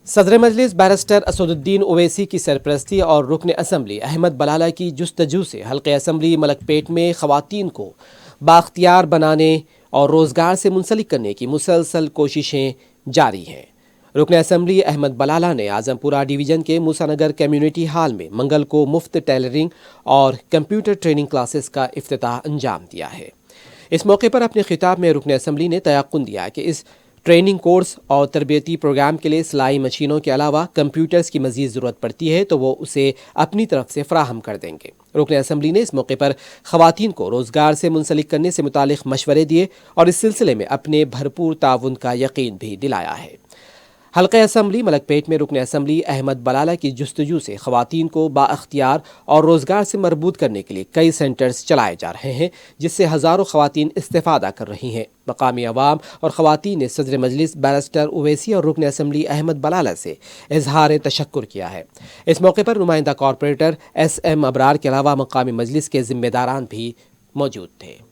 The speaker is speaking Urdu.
صدر مجلس بیرسٹر اسدالدین اویسی کی سرپرستی اور رکن اسمبلی احمد بلالہ کی جستجو سے حلقہ اسمبلی ملک پیٹ میں خواتین کو بااختیار بنانے اور روزگار سے منسلک کرنے کی مسلسل کوششیں جاری ہیں۔ رکن اسمبلی احمد بلالہ نے اعظم پورہ ڈویژن کے موسیٰ نگر کمیونٹی ہال میں منگل کو مفت ٹیلرنگ اور کمپیوٹر ٹریننگ کلاسز کا افتتاح انجام دیا ہے۔ اس موقع پر اپنے خطاب میں رکن اسمبلی نے تیقن دیا کہ اس ٹریننگ کورس اور تربیتی پروگرام کے لیے سلائی مشینوں کے علاوہ کمپیوٹرز کی مزید ضرورت پڑتی ہے تو وہ اسے اپنی طرف سے فراہم کر دیں گے۔ رکن اسمبلی نے اس موقع پر خواتین کو روزگار سے منسلک کرنے سے متعلق مشورے دیے اور اس سلسلے میں اپنے بھرپور تعاون کا یقین بھی دلایا ہے۔ حلقہ اسمبلی ملک پیٹ میں رکن اسمبلی احمد بلالہ کی جستجو سے خواتین کو بااختیار اور روزگار سے مربوط کرنے کے لیے کئی سینٹرز چلائے جا رہے ہیں، جس سے ہزاروں خواتین استفادہ کر رہی ہیں۔ مقامی عوام اور خواتین نے صدر مجلس بیرسٹر اویسی اور رکن اسمبلی احمد بلالہ سے اظہار تشکر کیا ہے۔ اس موقع پر نمائندہ کارپوریٹر ایس ایم ابرار کے علاوہ مقامی مجلس کے ذمہ داران بھی موجود تھے۔